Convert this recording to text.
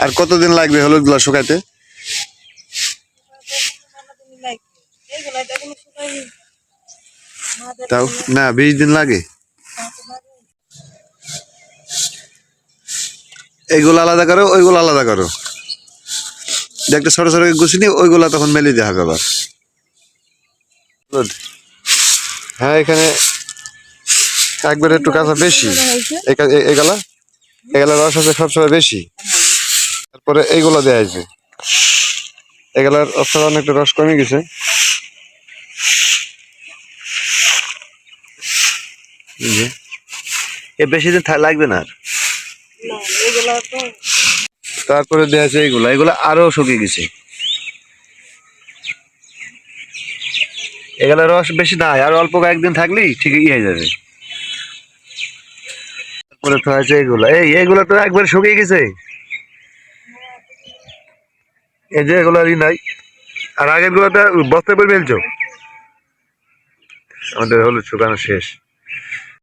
আর কতদিন লাগবে হলুদ গুলা শুকাইতে? তাও না 20 দিন লাগে। এইগুলো আলাদা করো, ওইগুলো আলাদা করো, দেখতে ছোট ছোট গুছি নি, ওইগুলা তখন মেলে দেওয়া হবে আবার। হ্যাঁ এখানে একবারে একটু কাঁচা বেশি, এগুলা এগুলা রস আছে সবসময় বেশি। তারপরে এইগুলা দেওয়া হয়েছে, এগুলার অবস্থা অনেকটা রস কমে গেছে। এ বেশি দিন লাগবে না আর। তারপরে দেওয়া আছে এইগুলা, এগুলা আরো শুকিয়ে গেছে। এগুলা রস বেশি নাই, আর অল্প কয়েকদিন থাকলেই ঠিকই হয়ে যাবে। তারপরে তো আছে এইগুলা, এইগুলা তো একবার শুকিয়ে গেছে। এই যে এগুলারই নাই, আর আগের গুলাটা বস্তায় পরে ফেলছো। আমাদের হলুদ শুকানো শেষ।